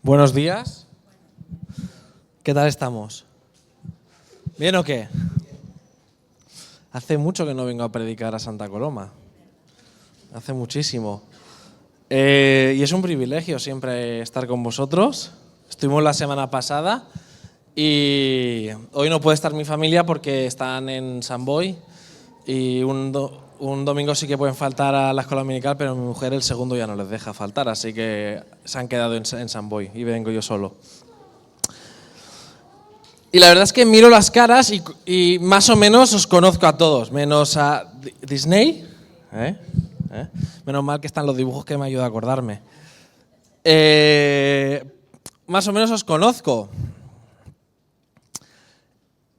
Buenos días. ¿Qué tal estamos? ¿Bien o qué? Hace mucho que no vengo a predicar a Santa Coloma. Hace muchísimo. Y es un privilegio siempre estar con vosotros. Estuvimos la semana pasada y hoy no puede estar mi familia porque están en San Boi y un domingo sí que pueden faltar a la escuela dominical, pero mi mujer el segundo ya no les deja faltar, así que se han quedado en San Boi y vengo yo solo. Y la verdad es que miro las caras y más o menos os conozco a todos, menos a Disney. Menos mal que están los dibujos que me ayudan a acordarme. Más o menos os conozco.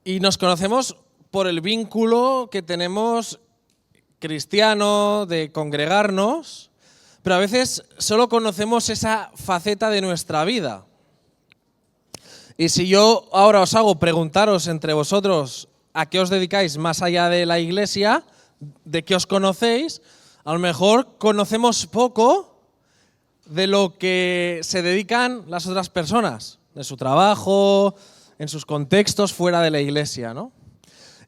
Y nos conocemos por el vínculo que tenemos cristiano, de congregarnos, pero a veces solo conocemos esa faceta de nuestra vida. Y si yo ahora os hago preguntaros entre vosotros a qué os dedicáis más allá de la iglesia, de qué os conocéis, a lo mejor conocemos poco de lo que se dedican las otras personas, de su trabajo, en sus contextos fuera de la iglesia, ¿no?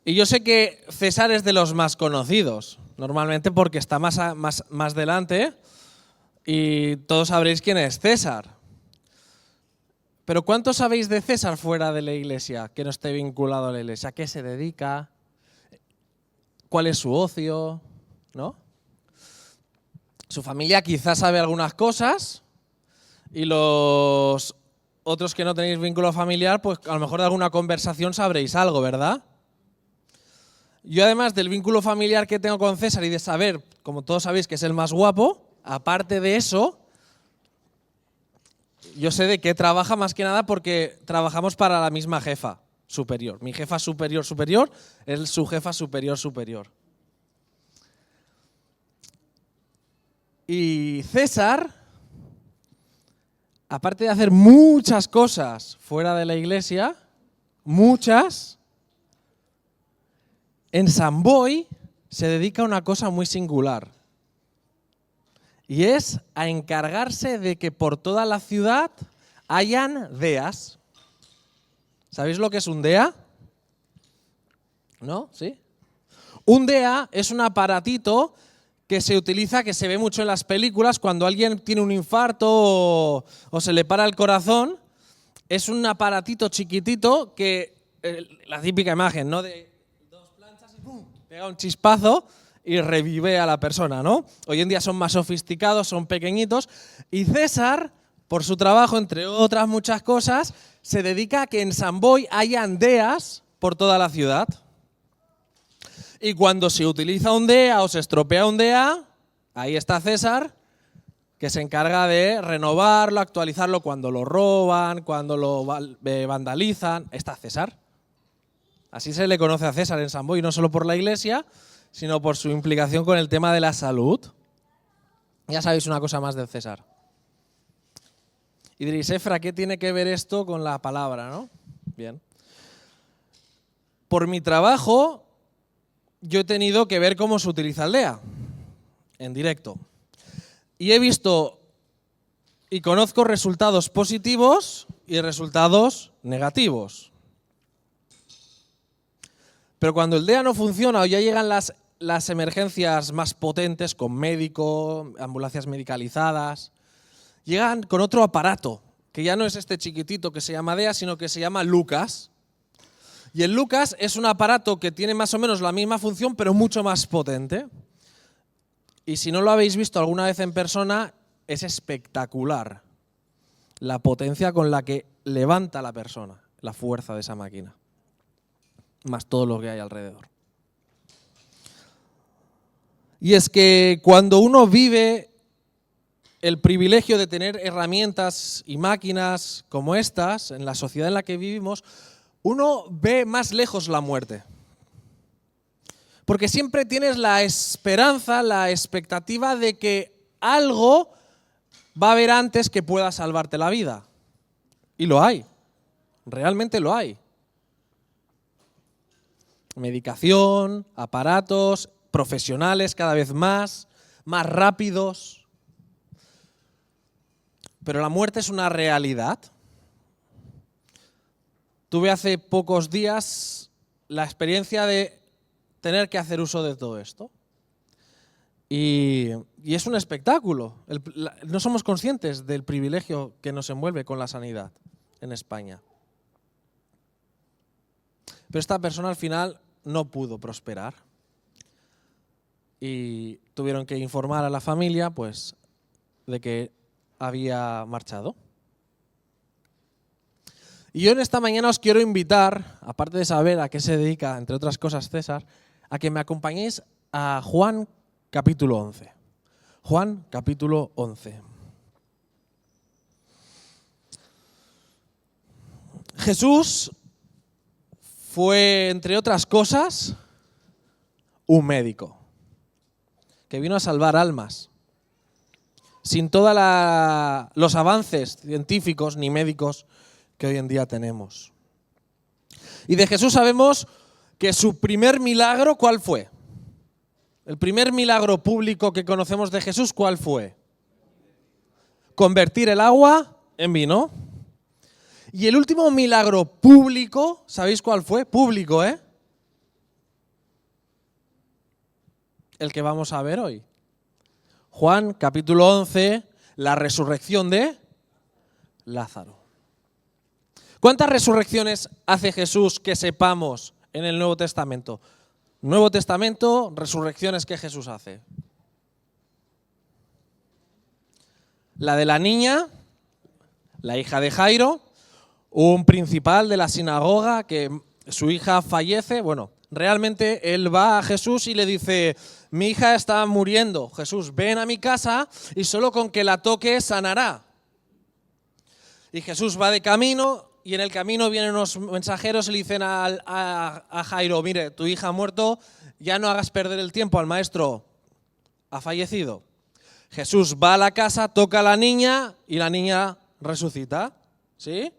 Y yo sé que César es de los más conocidos, normalmente porque está más delante y todos sabréis quién es César. Pero ¿cuántos sabéis de César fuera de la iglesia, que no esté vinculado a la iglesia? ¿A qué se dedica? ¿Cuál es su ocio? ¿No? Su familia quizás sabe algunas cosas y los otros que no tenéis vínculo familiar, pues a lo mejor de alguna conversación sabréis algo, ¿verdad? Yo además del vínculo familiar que tengo con César y de saber, como todos sabéis, que es el más guapo, aparte de eso, yo sé de qué trabaja más que nada porque trabajamos para la misma jefa superior. Mi jefa superior es su jefa superior. Y César, aparte de hacer muchas cosas fuera de la iglesia, muchas, en San Boi se dedica a una cosa muy singular. Y es a encargarse de que por toda la ciudad hayan DEAs. ¿Sabéis lo que es un DEA? ¿No? ¿Sí? Un DEA es un aparatito que se utiliza, que se ve mucho en las películas, cuando alguien tiene un infarto o se le para el corazón. Es un aparatito chiquitito que, la típica imagen, ¿no? De dos planchas y ¡pum! Pega un chispazo y revive a la persona, ¿no? Hoy en día son más sofisticados, son pequeñitos. Y César, por su trabajo, entre otras muchas cosas, se dedica a que en San Boi hayan DEAs por toda la ciudad. Y cuando se utiliza un DEA o se estropea un DEA, ahí está César, que se encarga de renovarlo, actualizarlo cuando lo roban, cuando lo vandalizan. Está César. Así se le conoce a César en San Boi, no solo por la iglesia, sino por su implicación con el tema de la salud. Ya sabéis una cosa más del César. Y diréis, Efra, ¿qué tiene que ver esto con la palabra, no? Bien. Por mi trabajo, yo he tenido que ver cómo se utiliza el DEA, en directo. Y he visto y conozco resultados positivos y resultados negativos. Pero cuando el DEA no funciona o ya llegan las emergencias más potentes con médico, ambulancias medicalizadas, llegan con otro aparato, que ya no es este chiquitito que se llama DEA, sino que se llama Lucas. Y el Lucas es un aparato que tiene más o menos la misma función, pero mucho más potente. Y si no lo habéis visto alguna vez en persona, es espectacular la potencia con la que levanta a la persona, la fuerza de esa máquina, más todo lo que hay alrededor. Y es que cuando uno vive el privilegio de tener herramientas y máquinas como estas, en la sociedad en la que vivimos, uno ve más lejos la muerte. Porque siempre tienes la esperanza, la expectativa de que algo va a haber antes que pueda salvarte la vida. Y lo hay, realmente lo hay. Medicación, aparatos, profesionales cada vez más rápidos. pero la muerte es una realidad. Tuve hace pocos días la experiencia de tener que hacer uso de todo esto. Y es un espectáculo. No somos conscientes del privilegio que nos envuelve con la sanidad en España. Pero esta persona al final no pudo prosperar. Y tuvieron que informar a la familia, pues, de que había marchado. Y yo en esta mañana os quiero invitar, aparte de saber a qué se dedica, entre otras cosas, César, a que me acompañéis a Juan capítulo 11. Juan capítulo 11. Jesús fue, entre otras cosas, un médico que vino a salvar almas. Sin todos los avances científicos ni médicos que hoy en día tenemos. Y de Jesús sabemos que su primer milagro, ¿cuál fue? El primer milagro público que conocemos de Jesús, ¿cuál fue? Convertir el agua en vino. Y el último milagro público, ¿sabéis cuál fue? Público, ¿eh? El que vamos a ver hoy. Juan, capítulo 11, la resurrección de Lázaro. ¿Cuántas resurrecciones hace Jesús que sepamos en el Nuevo Testamento? Nuevo Testamento, resurrecciones que Jesús hace. La de la niña, la hija de Jairo, un principal de la sinagoga que su hija fallece. Bueno, realmente él va a Jesús y le dice: mi hija está muriendo. Jesús, ven a mi casa y solo con que la toque sanará. Y Jesús va de camino y en el camino vienen unos mensajeros y le dicen a Jairo: mire, tu hija ha muerto, ya no hagas perder el tiempo al maestro, ha fallecido. Jesús va a la casa, toca a la niña y la niña resucita. ¿Sí?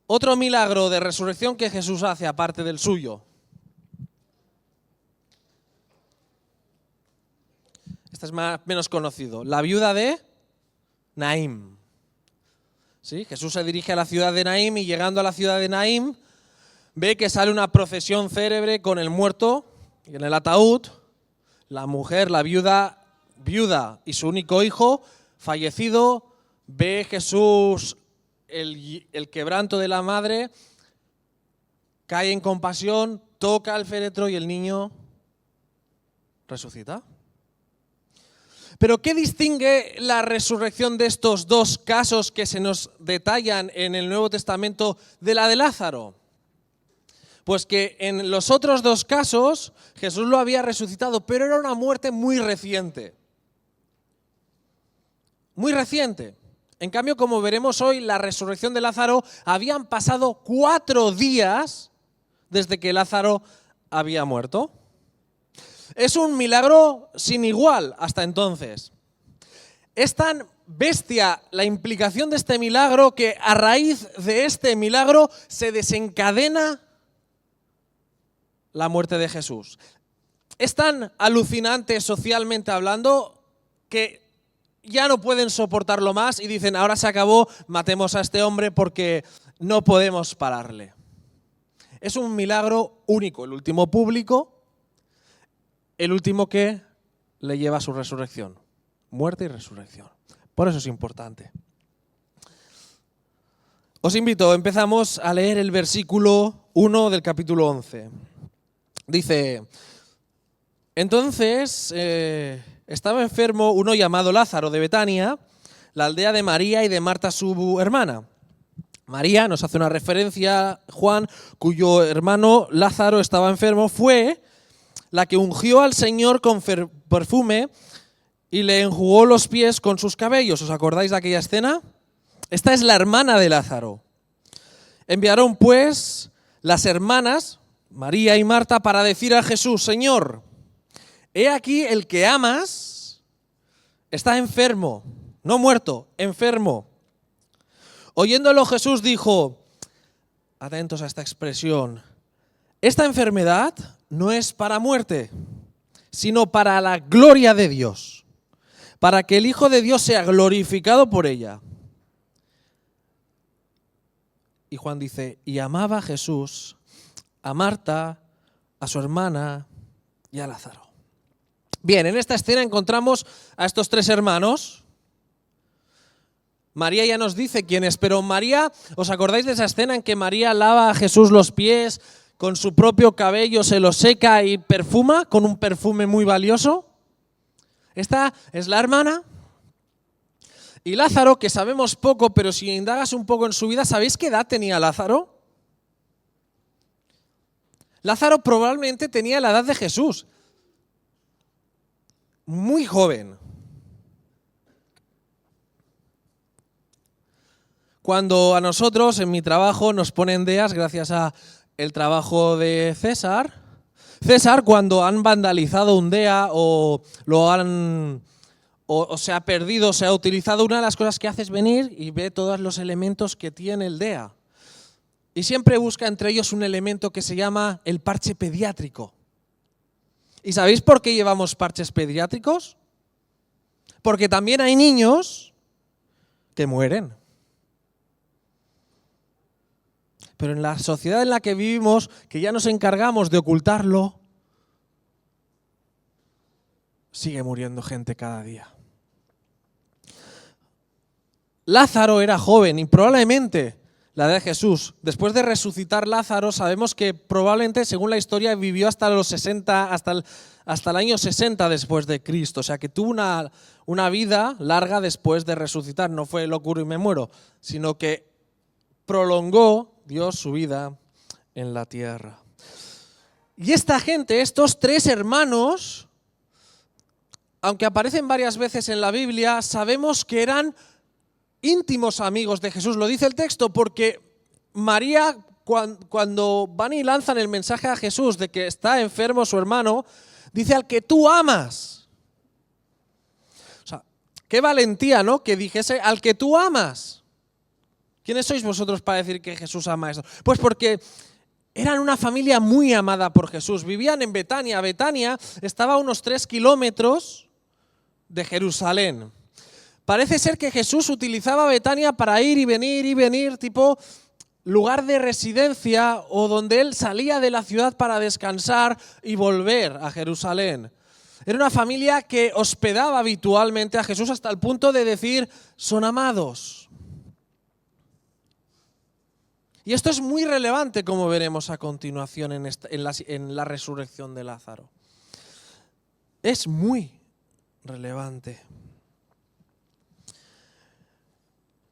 Otro milagro de resurrección que Jesús hace aparte del suyo. Este es menos conocido. La viuda de Naín. ¿Sí? Jesús se dirige a la ciudad de Naín y llegando a la ciudad de Naín ve que sale una procesión célebre con el muerto y en el ataúd la mujer, la viuda y su único hijo fallecido. Ve Jesús el quebranto de la madre, cae en compasión, toca el féretro y el niño resucita. Pero ¿qué distingue la resurrección de estos dos casos que se nos detallan en el Nuevo Testamento de la de Lázaro? Pues que en los otros dos casos Jesús lo había resucitado, pero era una muerte muy reciente. Muy reciente. En cambio, como veremos hoy, la resurrección de Lázaro, habían pasado 4 días desde que Lázaro había muerto. Es un milagro sin igual hasta entonces. Es tan bestia la implicación de este milagro que a raíz de este milagro se desencadena la muerte de Jesús. Es tan alucinante socialmente hablando que ya no pueden soportarlo más y dicen: ahora se acabó, matemos a este hombre porque no podemos pararle. Es un milagro único, el último público, el último que le lleva a su resurrección. Muerte y resurrección. Por eso es importante. Os invito, empezamos a leer el versículo 1 del capítulo 11. Dice: entonces estaba enfermo uno llamado Lázaro de Betania, la aldea de María y de Marta su hermana. María, nos hace una referencia Juan, cuyo hermano Lázaro estaba enfermo, fue la que ungió al Señor con perfume y le enjugó los pies con sus cabellos. ¿Os acordáis de aquella escena? Esta es la hermana de Lázaro. Enviaron pues las hermanas, María y Marta, para decir a Jesús: Señor, he aquí el que amas está enfermo, no muerto, enfermo. Oyéndolo Jesús dijo, atentos a esta expresión, esta enfermedad no es para muerte, sino para la gloria de Dios, para que el Hijo de Dios sea glorificado por ella. Y Juan dice, y amaba a Jesús, a Marta, a su hermana y a Lázaro. Bien, en esta escena encontramos a estos tres hermanos. María ya nos dice quién es, pero María, ¿os acordáis de esa escena en que María lava a Jesús los pies, con su propio cabello se los seca y perfuma con un perfume muy valioso? Esta es la hermana. Y Lázaro, que sabemos poco, pero si indagas un poco en su vida, ¿sabéis qué edad tenía Lázaro? Lázaro probablemente tenía la edad de Jesús. Muy joven. Cuando a nosotros, en mi trabajo, nos ponen DEAS gracias a el trabajo de César, cuando han vandalizado un DEA o lo han... o se ha perdido, se ha utilizado, una de las cosas que hace es venir y ve todos los elementos que tiene el DEA. Y siempre busca entre ellos un elemento que se llama el parche pediátrico. ¿Y sabéis por qué llevamos parches pediátricos? Porque también hay niños que mueren. Pero en la sociedad en la que vivimos, que ya nos encargamos de ocultarlo, sigue muriendo gente cada día. Lázaro era joven y probablemente la edad de Jesús. Después de resucitar Lázaro, sabemos que probablemente, según la historia, vivió hasta los 60, hasta el año 60 después de Cristo. O sea, que tuvo una vida larga después de resucitar. No fue lo ocurre y me muero, sino que prolongó Dios su vida en la tierra. Y esta gente, estos tres hermanos, aunque aparecen varias veces en la Biblia, sabemos que eran íntimos amigos de Jesús. Lo dice el texto porque María, cuando van y lanzan el mensaje a Jesús de que está enfermo su hermano, dice al que tú amas. O sea, qué valentía, ¿no? Que dijese al que tú amas. ¿Quiénes sois vosotros para decir que Jesús ama esto? Pues porque eran una familia muy amada por Jesús. Vivían en Betania. Betania estaba a unos 3 kilómetros de Jerusalén. Parece ser que Jesús utilizaba Betania para ir y venir, tipo lugar de residencia o donde él salía de la ciudad para descansar y volver a Jerusalén. Era una familia que hospedaba habitualmente a Jesús hasta el punto de decir, son amados. Y esto es muy relevante, como veremos a continuación en la resurrección de Lázaro. Es muy relevante.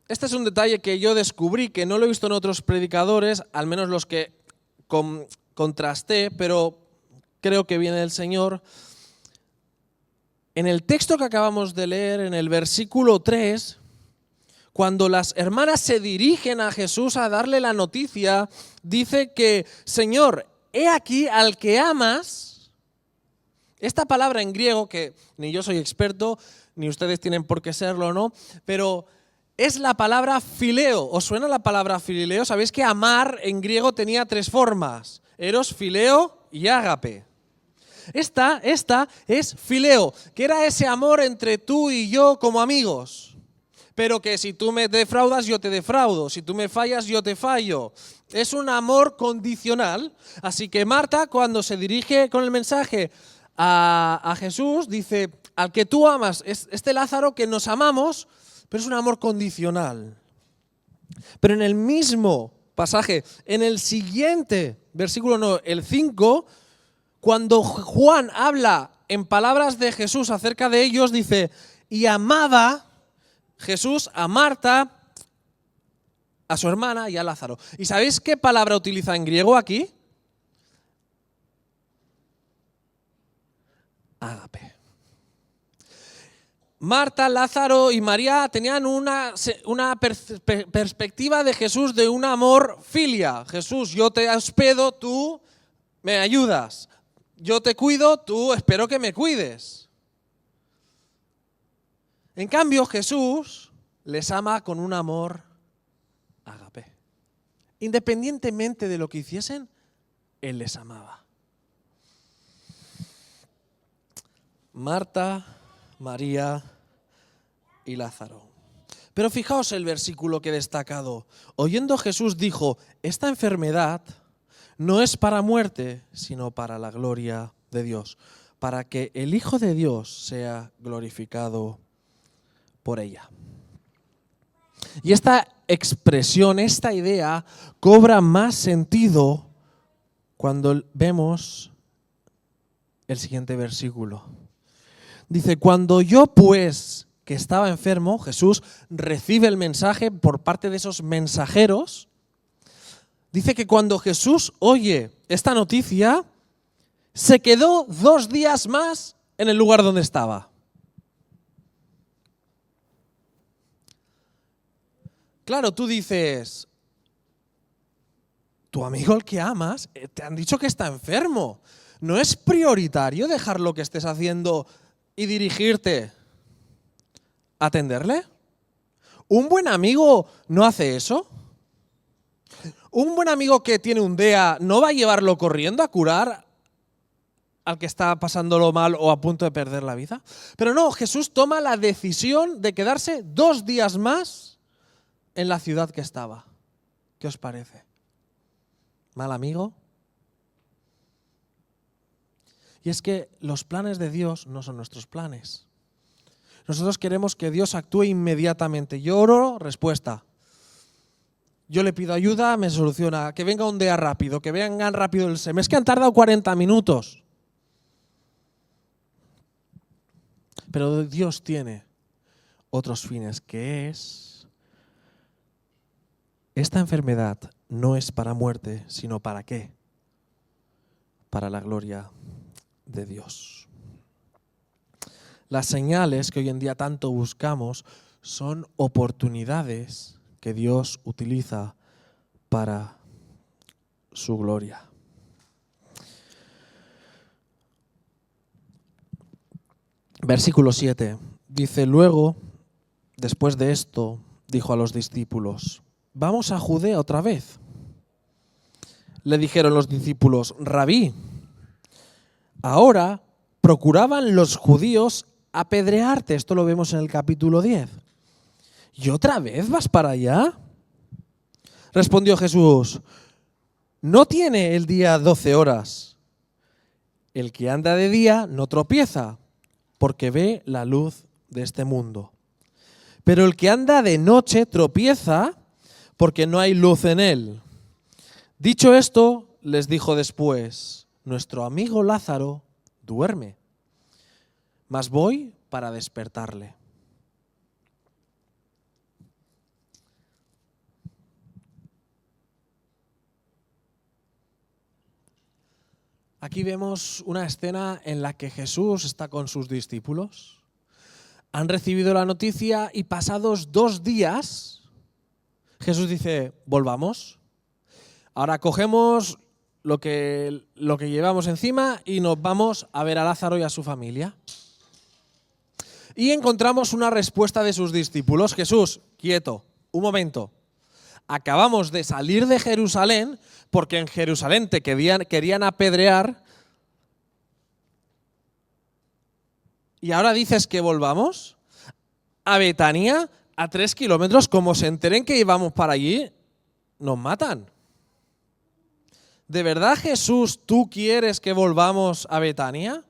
Este es un detalle que yo descubrí, que no lo he visto en otros predicadores, al menos los que contrasté, pero creo que viene del Señor. En el texto que acabamos de leer, en el versículo 3, cuando las hermanas se dirigen a Jesús a darle la noticia, dice que, Señor, he aquí al que amas. Esta palabra en griego, que ni yo soy experto, ni ustedes tienen por qué serlo, ¿no? Pero es la palabra fileo. ¿Os suena la palabra fileo? Sabéis que amar en griego tenía 3 formas. Eros, fileo y ágape. Esta es fileo, que era ese amor entre tú y yo como amigos. Pero que si tú me defraudas, yo te defraudo. Si tú me fallas, yo te fallo. Es un amor condicional. Así que Marta, cuando se dirige con el mensaje a Jesús, dice, al que tú amas, es este Lázaro que nos amamos, pero es un amor condicional. Pero en el mismo pasaje, en el siguiente versículo, no, el 5, cuando Juan habla en palabras de Jesús acerca de ellos, dice, y amaba Jesús a Marta, a su hermana y a Lázaro. ¿Y sabéis qué palabra utiliza en griego aquí? Ágape. Marta, Lázaro y María tenían una perspectiva de Jesús de un amor filia. Jesús, yo te hospedo, tú me ayudas. Yo te cuido, tú espero que me cuides. En cambio, Jesús les ama con un amor ágape. Independientemente de lo que hiciesen, Él les amaba. Marta, María y Lázaro. Pero fijaos el versículo que he destacado. Oyendo Jesús dijo, esta enfermedad no es para muerte, sino para la gloria de Dios, para que el Hijo de Dios sea glorificado por ella. Y esta expresión, esta idea, cobra más sentido cuando vemos el siguiente versículo. Dice, cuando yo pues, que estaba enfermo, Jesús recibe el mensaje por parte de esos mensajeros. Dice que cuando Jesús oye esta noticia, se quedó 2 días más en el lugar donde estaba. Claro, tú dices, tu amigo al que amas, te han dicho que está enfermo. ¿No es prioritario dejar lo que estés haciendo y dirigirte a atenderle? ¿Un buen amigo no hace eso? ¿Un buen amigo que tiene un DEA no va a llevarlo corriendo a curar al que está pasándolo mal o a punto de perder la vida? Pero no, Jesús toma la decisión de quedarse 2 días más en la ciudad que estaba. ¿Qué os parece? ¿Mal amigo? Y es que los planes de Dios no son nuestros planes. Nosotros queremos que Dios actúe inmediatamente. Yo oro, respuesta. Yo le pido ayuda, me soluciona. Que venga un día rápido, que vengan rápido el SEM. Es que han tardado 40 minutos. Pero Dios tiene otros fines, que es, esta enfermedad no es para muerte, sino para ¿qué? Para la gloria de Dios. Las señales que hoy en día tanto buscamos son oportunidades que Dios utiliza para su gloria. Versículo 7 dice, luego, después de esto, dijo a los discípulos, vamos a Judea otra vez. Le dijeron los discípulos, Rabí, ahora procuraban los judíos apedrearte. Esto lo vemos en el capítulo 10. ¿Y otra vez vas para allá? Respondió Jesús, ¿no tiene el día 12 horas? El que anda de día no tropieza, porque ve la luz de este mundo. Pero el que anda de noche tropieza, porque no hay luz en él. Dicho esto, les dijo después, nuestro amigo Lázaro duerme, mas voy para despertarle. Aquí vemos una escena en la que Jesús está con sus discípulos. Han recibido la noticia y pasados 2 días, Jesús dice, volvamos. Ahora cogemos lo que llevamos encima y nos vamos a ver a Lázaro y a su familia. Y encontramos una respuesta de sus discípulos. Jesús, quieto, un momento. Acabamos de salir de Jerusalén porque en Jerusalén te querían apedrear y ahora dices que volvamos a Betania, a 3 kilómetros, como se enteren que íbamos para allí, nos matan. ¿De verdad, Jesús, tú quieres que volvamos a Betania?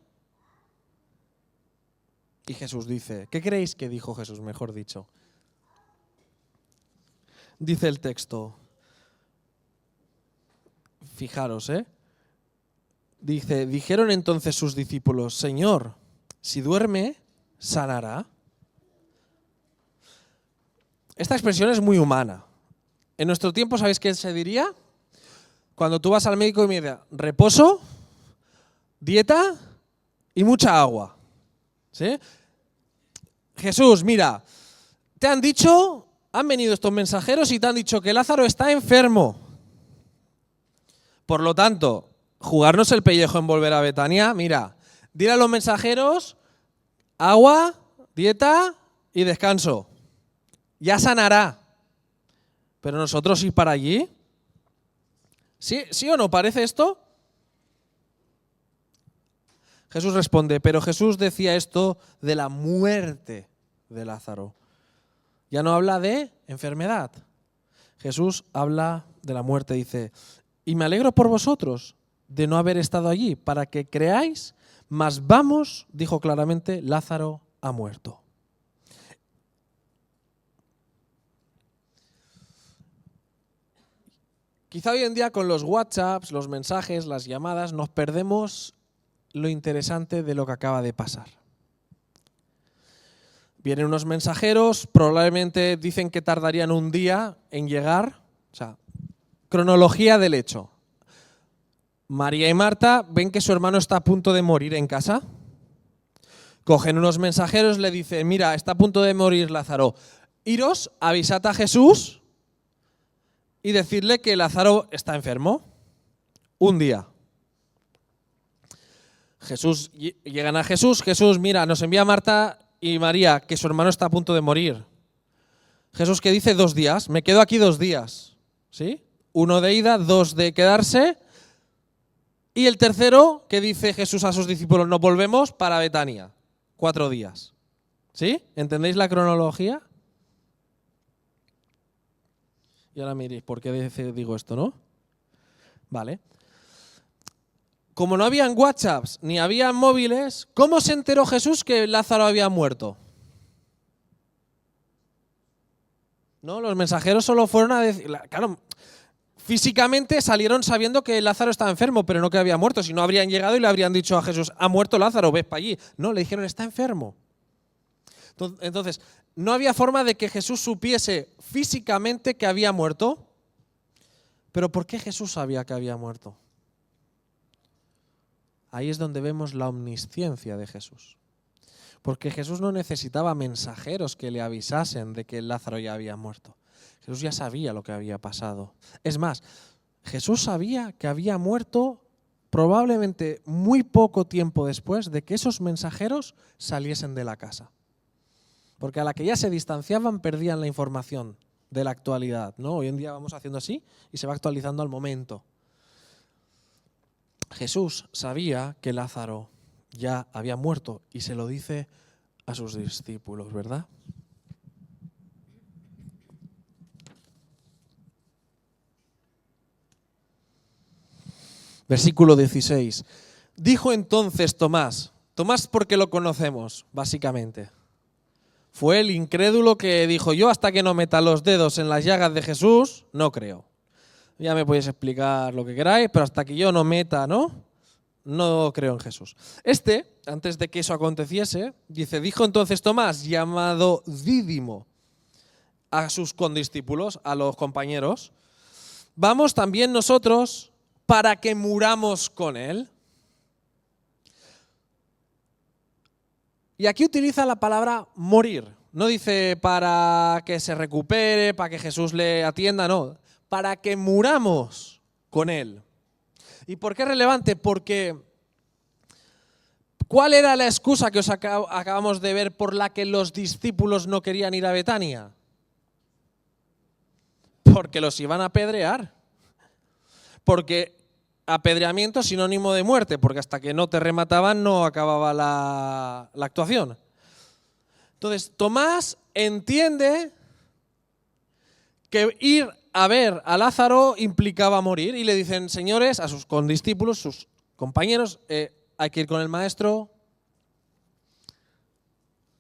Y Jesús dice, ¿qué creéis que dijo Jesús, mejor dicho? Dice el texto, fijaros, dice, dijeron entonces sus discípulos, Señor, si duerme, sanará. Esta expresión es muy humana. En nuestro tiempo, ¿sabéis qué se diría? Cuando tú vas al médico y me dice, reposo, dieta y mucha agua. ¿Sí? Jesús, mira, te han dicho, han venido estos mensajeros y te han dicho que Lázaro está enfermo. Por lo tanto, jugarnos el pellejo en volver a Betania, mira, dile a los mensajeros, agua, dieta y descanso. Ya sanará. Pero nosotros ir para allí, ¿sí o no parece esto? Jesús responde, pero Jesús decía esto de la muerte de Lázaro, Ya no habla de enfermedad. Jesús habla de la muerte, dice, y me alegro por vosotros de no haber estado allí, para que creáis, mas vamos, dijo claramente, Lázaro ha muerto. Quizá hoy en día con los WhatsApps, los mensajes, las llamadas, nos perdemos lo interesante de lo que acaba de pasar. Vienen unos mensajeros, probablemente dicen que tardarían un día en llegar. O sea, cronología del hecho. María y Marta ven que su hermano está a punto de morir en casa. Cogen unos mensajeros, le dicen, mira, está a punto de morir Lázaro. Iros, avisad a Jesús y decirle que Lázaro está enfermo. Un día. Llegan a Jesús, mira, nos envía Marta y María que su hermano está a punto de morir. Jesús, ¿qué dice? 2 días, me quedo aquí 2 días. ¿Sí? 1 de ida, 2 de quedarse. Y el tercero, que dice Jesús a sus discípulos, nos volvemos para Betania. 4 días. ¿Sí? ¿Entendéis la cronología? Y ahora miréis por qué digo esto, ¿no? Vale. Como no habían WhatsApps ni habían móviles, ¿cómo se enteró Jesús que Lázaro había muerto? ¿No? Los mensajeros solo fueron a decir... Claro, físicamente salieron sabiendo que Lázaro estaba enfermo, pero no que había muerto. Si no, habrían llegado y le habrían dicho a Jesús, ha muerto Lázaro, ves para allí. No, le dijeron, está enfermo. Entonces, no había forma de que Jesús supiese físicamente que había muerto. Pero ¿por qué Jesús sabía que había muerto? Ahí es donde vemos la omnisciencia de Jesús. Porque Jesús no necesitaba mensajeros que le avisasen de que Lázaro ya había muerto. Jesús ya sabía lo que había pasado. Es más, Jesús sabía que había muerto probablemente muy poco tiempo después de que esos mensajeros saliesen de la casa. Porque a la que ya se distanciaban perdían la información de la actualidad, ¿no? Hoy en día vamos haciendo así y se va actualizando al momento. Jesús sabía que Lázaro ya había muerto y se lo dice a sus discípulos, ¿verdad? Versículo 16. Dijo entonces Tomás porque lo conocemos, básicamente. Fue el incrédulo que dijo, yo hasta que no meta los dedos en las llagas de Jesús, no creo. Ya me podéis explicar lo que queráis, pero hasta que yo no meta, no creo en Jesús. Antes de que eso aconteciese, dijo entonces Tomás, llamado Dídimo, a sus condiscípulos, a los compañeros, vamos también nosotros para que muramos con él. Y aquí utiliza la palabra morir. No dice para que se recupere, para que Jesús le atienda, no. Para que muramos con él. ¿Y por qué es relevante? Porque ¿cuál era la excusa que os acabamos de ver por la que los discípulos no querían ir a Betania? Porque los iban a apedrear. Porque apedreamiento es sinónimo de muerte, porque hasta que no te remataban no acababa la actuación. Entonces, Tomás entiende que ir a ver a Lázaro implicaba morir y le dicen, señores, a sus condiscípulos, sus compañeros, hay que ir con el maestro,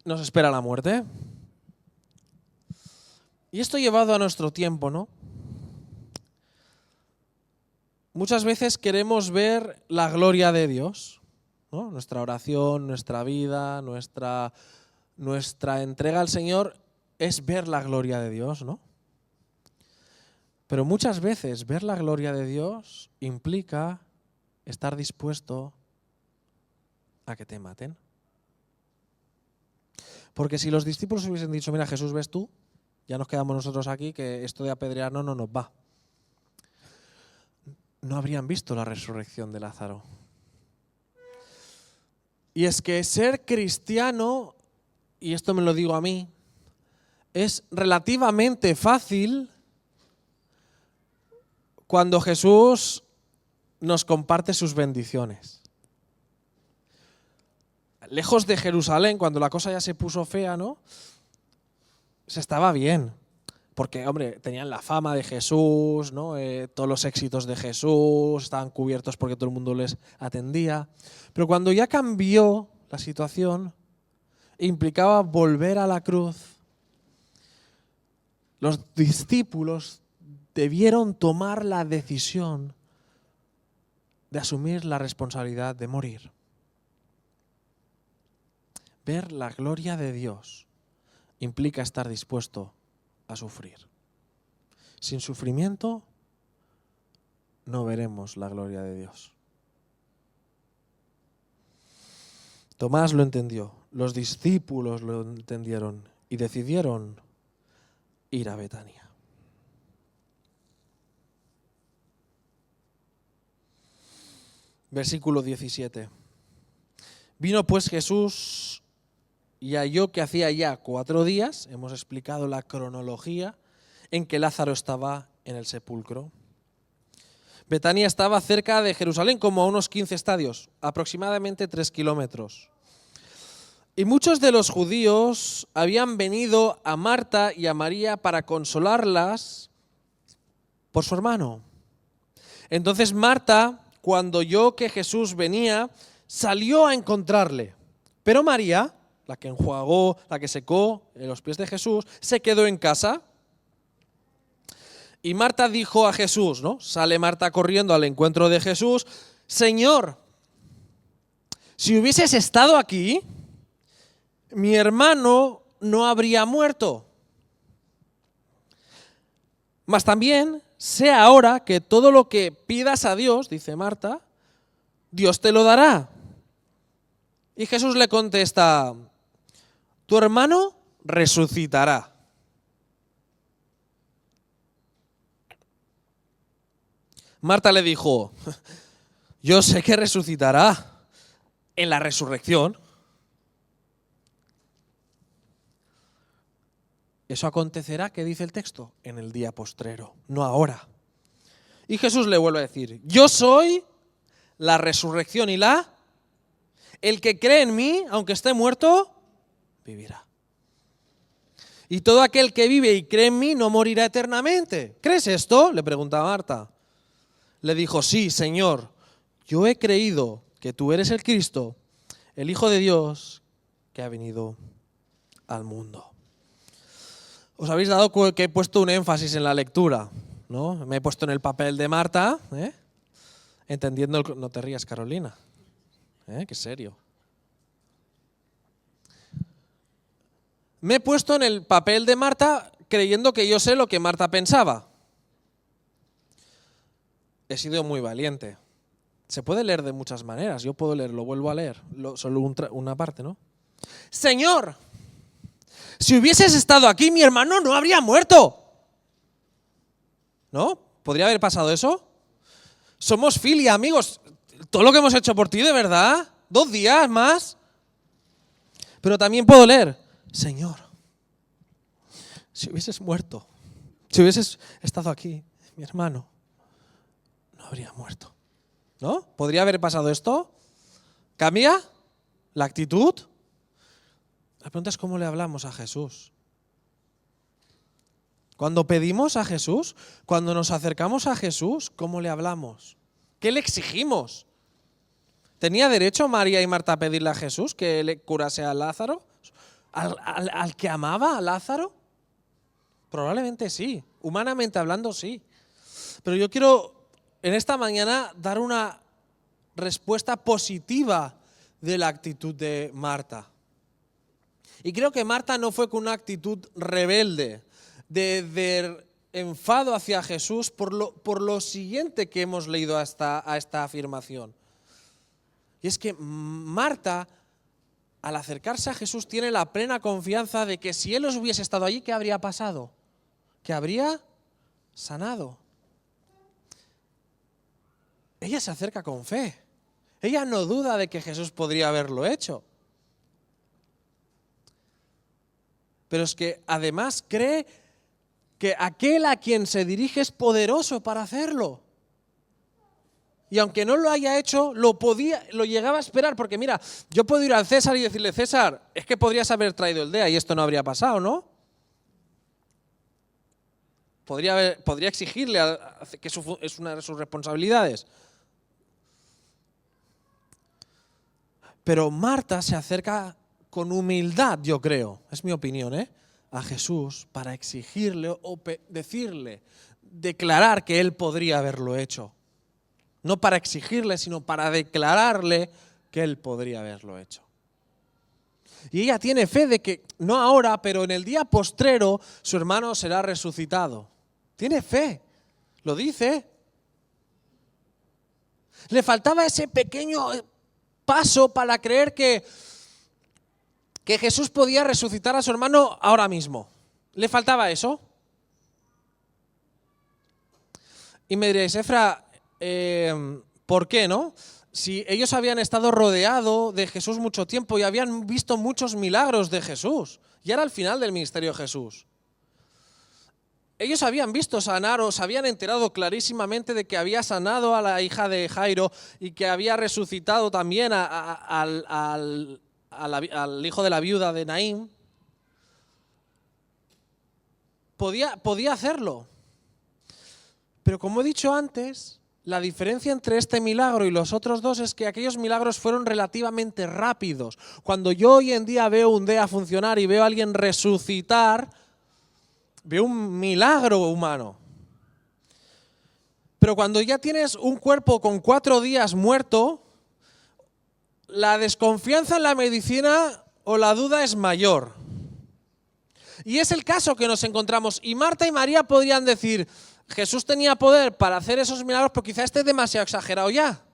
nos espera la muerte. Y esto llevado a nuestro tiempo, ¿no? Muchas veces queremos ver la gloria de Dios, ¿no? Nuestra oración, nuestra vida, nuestra entrega al Señor es ver la gloria de Dios, ¿no? Pero muchas veces ver la gloria de Dios implica estar dispuesto a que te maten. Porque si los discípulos hubiesen dicho, mira Jesús, ves tú, ya nos quedamos nosotros aquí, que esto de apedrearnos no nos va. No habrían visto la resurrección de Lázaro. Y es que ser cristiano, y esto me lo digo a mí, es relativamente fácil cuando Jesús nos comparte sus bendiciones. Lejos de Jerusalén, cuando la cosa ya se puso fea, ¿no? se estaba bien. Porque, hombre, tenían la fama de Jesús, ¿no? Todos los éxitos de Jesús, estaban cubiertos porque todo el mundo les atendía. Pero cuando ya cambió la situación, implicaba volver a la cruz, los discípulos debieron tomar la decisión de asumir la responsabilidad de morir. Ver la gloria de Dios implica estar dispuesto a sufrir. Sin sufrimiento no veremos la gloria de Dios. Tomás lo entendió, los discípulos lo entendieron y decidieron ir a Betania. Versículo 17. Vino pues Jesús y halló que hacía ya 4 días, hemos explicado la cronología, en que Lázaro estaba en el sepulcro. Betania estaba cerca de Jerusalén, como a unos 15 estadios, aproximadamente 3 kilómetros. Y muchos de los judíos habían venido a Marta y a María para consolarlas por su hermano. Entonces Marta, cuando oyó que Jesús venía, salió a encontrarle. Pero María, la que enjuagó, la que secó los pies de Jesús, se quedó en casa. Y Marta dijo a Jesús, ¿no? Sale Marta corriendo al encuentro de Jesús: Señor, si hubieses estado aquí, mi hermano no habría muerto. Mas también sé ahora que todo lo que pidas a Dios, dice Marta, Dios te lo dará. Y Jesús le contesta: tu hermano resucitará. Marta le dijo: yo sé que resucitará en la resurrección. Eso acontecerá, ¿qué dice el texto? En el día postrero, no ahora. Y Jesús le vuelve a decir: yo soy la resurrección y la... El que cree en mí, aunque esté muerto, vivirá. Y todo aquel que vive y cree en mí no morirá eternamente. ¿Crees esto?, le pregunta Marta. Le dijo: sí, Señor, yo he creído que tú eres el Cristo, el Hijo de Dios, que ha venido al mundo. Os habéis dado que he puesto un énfasis en la lectura, ¿no? Me he puesto en el papel de Marta, entendiendo el... No te rías, Carolina, qué serio. Me he puesto en el papel de Marta creyendo que yo sé lo que Marta pensaba. He sido muy valiente. Se puede leer de muchas maneras. Yo puedo leer, lo vuelvo a leer, solo una parte, ¿no? Señor, si hubieses estado aquí, mi hermano no habría muerto. ¿No? ¿Podría haber pasado eso? Somos filia, amigos. Todo lo que hemos hecho por ti, ¿de verdad? 2 días más. Pero también puedo leer: Señor, si hubieses muerto, si hubieses estado aquí, mi hermano no habría muerto. ¿No? ¿Podría haber pasado esto? ¿Cambia la actitud? La pregunta es cómo le hablamos a Jesús. Cuando pedimos a Jesús, cuando nos acercamos a Jesús, ¿cómo le hablamos? ¿Qué le exigimos? ¿Tenía derecho María y Marta a pedirle a Jesús que le curase a Lázaro? ¿Al que amaba a Lázaro? Probablemente sí, humanamente hablando sí. Pero yo quiero en esta mañana dar una respuesta positiva de la actitud de Marta. Y creo que Marta no fue con una actitud rebelde, de enfado hacia Jesús por lo siguiente que hemos leído a esta afirmación. Y es que Marta, al acercarse a Jesús, tiene la plena confianza de que si Él hubiese estado allí, ¿qué habría pasado? Que habría sanado. Ella se acerca con fe. Ella no duda de que Jesús podría haberlo hecho. Pero es que además cree que aquel a quien se dirige es poderoso para hacerlo. Y aunque no lo haya hecho, lo llegaba a esperar, porque mira, yo puedo ir al César y decirle: César, es que podrías haber traído el DEA y esto no habría pasado, ¿no? podría exigirle que es una de sus responsabilidades. Pero Marta se acerca con humildad, yo creo, es mi opinión, a Jesús para exigirle o decirle, declarar que él podría haberlo hecho. No para exigirle, sino para declararle que él podría haberlo hecho. Y ella tiene fe de que, no ahora, pero en el día postrero, su hermano será resucitado. Tiene fe, lo dice. Le faltaba ese pequeño paso para creer que Jesús podía resucitar a su hermano ahora mismo. ¿Le faltaba eso? Y me diréis, Efra, ¿por qué no? Si ellos habían estado rodeados de Jesús mucho tiempo y habían visto muchos milagros de Jesús, y era el final del ministerio de Jesús. Ellos habían visto sanar o se habían enterado clarísimamente de que había sanado a la hija de Jairo y que había resucitado también al hijo de la viuda de Naín. Podía hacerlo. Pero como he dicho antes, la diferencia entre este milagro y los otros dos es que aquellos milagros fueron relativamente rápidos. Cuando yo hoy en día veo un DEA funcionar y veo a alguien resucitar, veo un milagro humano. Pero cuando ya tienes un cuerpo con 4 días muerto, la desconfianza en la medicina o la duda es mayor. Y es el caso que nos encontramos. Y Marta y María podrían decir, Jesús tenía poder para hacer esos milagros, pero quizá esté demasiado exagerado ya.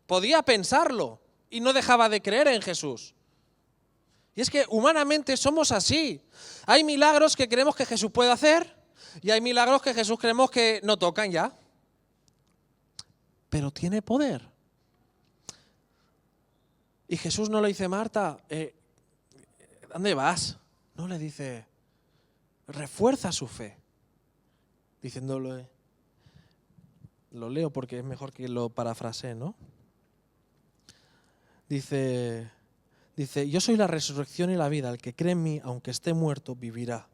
Podía pensarlo y no dejaba de creer en Jesús. Y es que humanamente somos así. Hay milagros que creemos que Jesús puede hacer y hay milagros que Jesús creemos que no tocan ya. Pero tiene poder. Y Jesús no le dice, Marta, ¿dónde vas? No le dice, refuerza su fe. Diciéndole, lo leo porque es mejor que lo parafrasee, ¿no? Dice, yo soy la resurrección y la vida, el que cree en mí, aunque esté muerto, vivirá.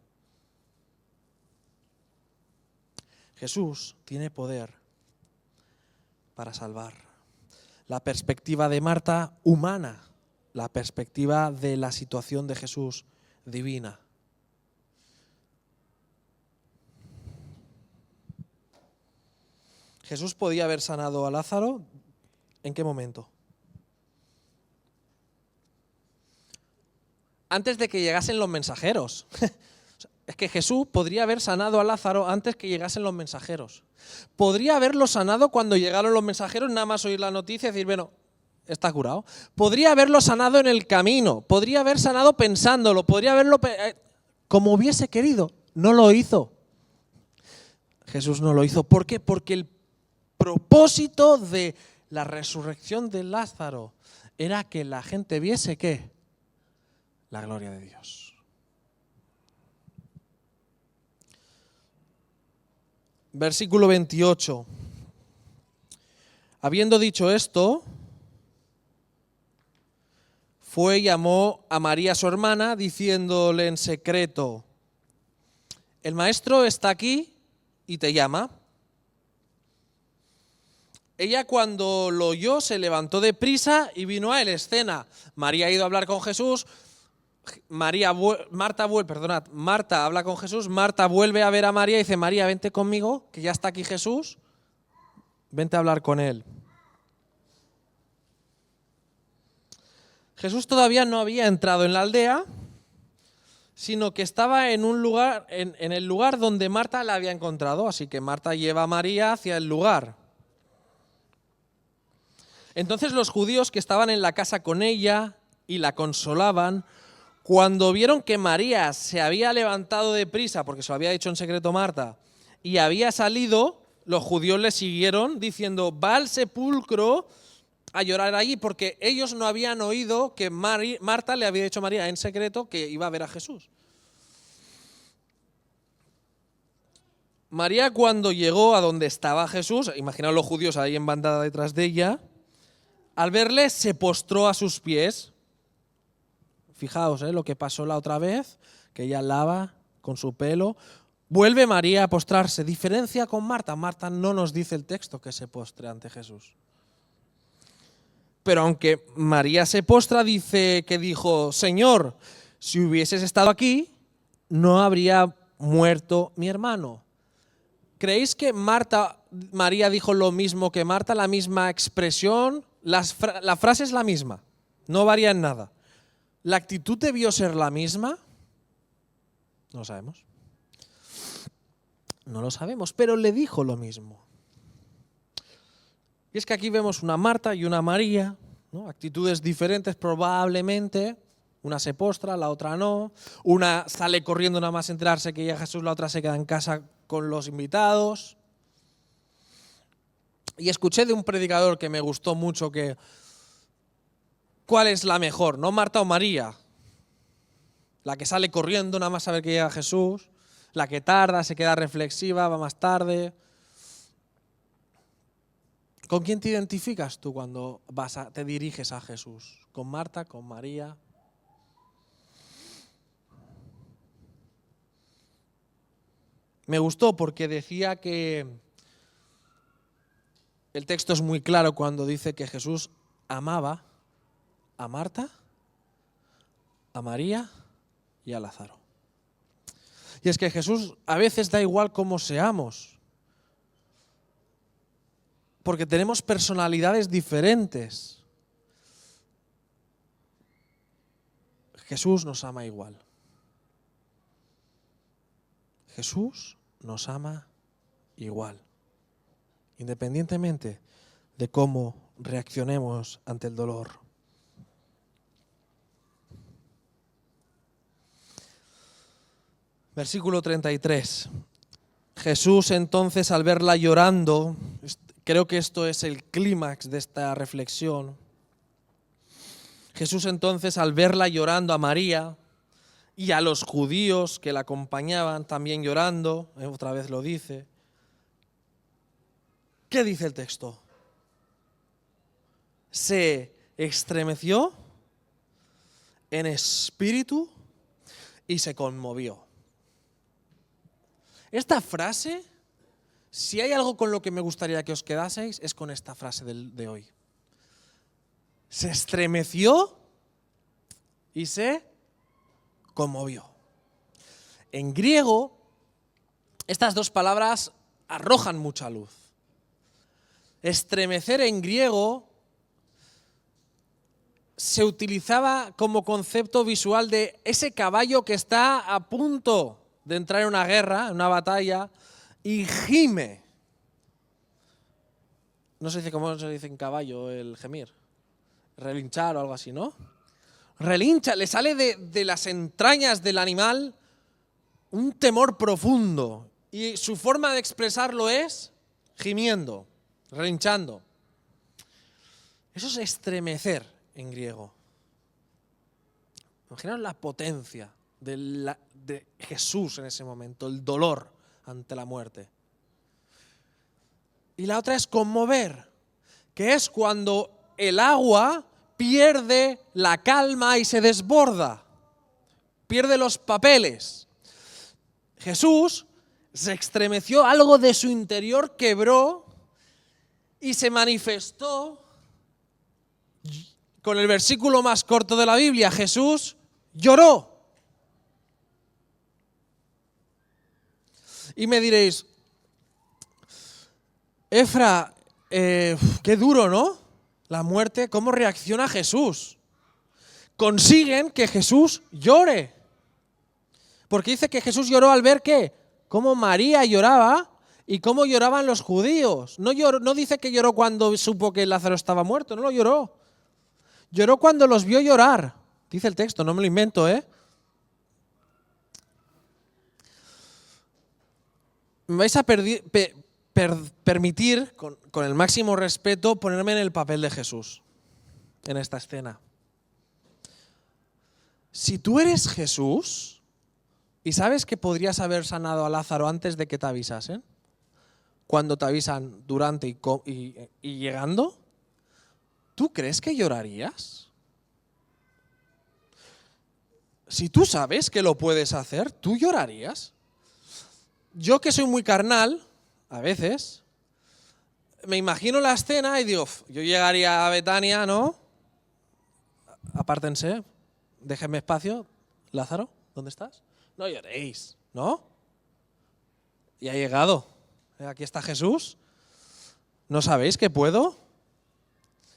Jesús tiene poder para salvar. La perspectiva de Marta, humana. La perspectiva de la situación de Jesús, divina. ¿Jesús podía haber sanado a Lázaro? ¿En qué momento? Antes de que llegasen los mensajeros. Es que Jesús podría haber sanado a Lázaro antes que llegasen los mensajeros. Podría haberlo sanado cuando llegaron los mensajeros, nada más oír la noticia y decir, bueno, está curado. Podría haberlo sanado en el camino, podría haber sanado pensándolo, podría haberlo como hubiese querido. No lo hizo. Jesús no lo hizo. ¿Por qué? Porque el propósito de la resurrección de Lázaro era que la gente viese ¿qué? La gloria de Dios. Versículo 28. Habiendo dicho esto, fue y llamó a María su hermana, diciéndole en secreto, el maestro está aquí y te llama. Ella cuando lo oyó se levantó de prisa y vino a él. Escena. María ha ido a hablar con Jesús. Marta habla con Jesús. Marta vuelve a ver a María y dice, María, vente conmigo, que ya está aquí Jesús. Vente a hablar con él. Jesús todavía no había entrado en la aldea, sino que estaba en un lugar, en el lugar donde Marta la había encontrado. Así que Marta lleva a María hacia el lugar. Entonces los judíos que estaban en la casa con ella y la consolaban, cuando vieron que María se había levantado de prisa, porque se lo había dicho en secreto Marta, y había salido, los judíos le siguieron diciendo, va al sepulcro a llorar allí, porque ellos no habían oído que Marta le había dicho a María en secreto que iba a ver a Jesús. María cuando llegó a donde estaba Jesús, imaginaos los judíos ahí en bandada detrás de ella, al verle se postró a sus pies. Fijaos lo que pasó la otra vez, que ella lava con su pelo. Vuelve María a postrarse. Diferencia con Marta. Marta no nos dice el texto que se postre ante Jesús. Pero aunque María se postra, dice que dijo, Señor, si hubieses estado aquí, no habría muerto mi hermano. ¿Creéis que María dijo lo mismo que Marta, la misma expresión? La frase es la misma, no varía en nada. ¿La actitud debió ser la misma? No lo sabemos. No lo sabemos, pero le dijo lo mismo. Y es que aquí vemos una Marta y una María, ¿no? Actitudes diferentes probablemente. Una se postra, la otra no. Una sale corriendo nada más enterarse que llega Jesús, la otra se queda en casa con los invitados. Y escuché de un predicador que me gustó mucho que ¿cuál es la mejor? ¿No Marta o María? La que sale corriendo nada más saber que llega Jesús, la que tarda, se queda reflexiva, va más tarde. ¿Con quién te identificas tú cuando te diriges a Jesús? ¿Con Marta? ¿Con María? Me gustó porque decía que el texto es muy claro cuando dice que Jesús amaba a Marta, a María y a Lázaro. Y es que Jesús a veces da igual cómo seamos, porque tenemos personalidades diferentes. Jesús nos ama igual. Jesús nos ama igual, independientemente de cómo reaccionemos ante el dolor. Versículo 33. Jesús entonces al verla llorando, creo que esto es el clímax de esta reflexión. Jesús entonces al verla llorando a María y a los judíos que la acompañaban también llorando, otra vez lo dice. ¿Qué dice el texto? Se estremeció en espíritu y se conmovió. Esta frase, si hay algo con lo que me gustaría que os quedaseis, es con esta frase de hoy. Se estremeció y se conmovió. En griego, estas dos palabras arrojan mucha luz. Estremecer en griego se utilizaba como concepto visual de ese caballo que está a punto de entrar en una guerra, en una batalla, y gime. No se dice cómo se dice en caballo el gemir, relinchar o algo así, ¿no? Relincha, le sale de las entrañas del animal un temor profundo y su forma de expresarlo es gimiendo, relinchando. Eso es estremecer en griego. Imaginaos la potencia de Jesús en ese momento, el dolor ante la muerte. Y la otra es conmover, que es cuando el agua pierde la calma y se desborda, pierde los papeles. Jesús se estremeció, algo de su interior quebró y se manifestó con el versículo más corto de la Biblia. Jesús lloró. Y me diréis, Efra, qué duro, ¿no? La muerte, ¿cómo reacciona Jesús? Consiguen que Jesús llore. Porque dice que Jesús lloró al ver ¿qué? Cómo María lloraba y cómo lloraban los judíos. No dice que lloró cuando supo que Lázaro estaba muerto, no lo lloró. Lloró cuando los vio llorar. Dice el texto, no me lo invento, ¿eh? Me vais a permitir, con el máximo respeto, ponerme en el papel de Jesús en esta escena. Si tú eres Jesús y sabes que podrías haber sanado a Lázaro antes de que te avisasen, cuando te avisan durante y llegando, ¿tú crees que llorarías? Si tú sabes que lo puedes hacer, ¿tú llorarías? yo que soy muy carnal, a veces, me imagino la escena y digo, yo llegaría a Betania, ¿no? Apártense, déjenme espacio. Lázaro, ¿dónde estás? No lloréis, ¿no? Y ha llegado. Aquí está Jesús. ¿No sabéis que puedo?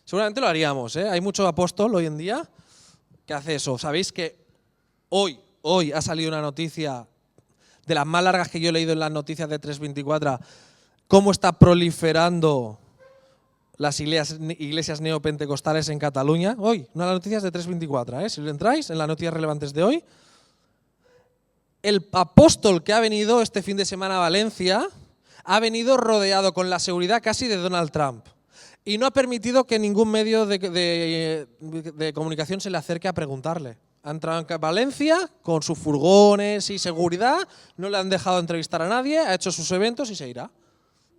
Seguramente lo haríamos, ¿eh? Hay mucho apóstol hoy en día que hace eso. ¿Sabéis que hoy ha salido una noticia de las más largas que yo he leído en las noticias de 324, cómo está proliferando las iglesias neopentecostales en Cataluña? Hoy, una de las noticias de 324, ¿eh? Si lo entráis en las noticias relevantes de hoy, el apóstol que ha venido este fin de semana a Valencia ha venido rodeado con la seguridad casi de Donald Trump y no ha permitido que ningún medio de comunicación se le acerque a preguntarle. Ha entrado en Valencia con sus furgones y seguridad, no le han dejado entrevistar a nadie, ha hecho sus eventos y se irá.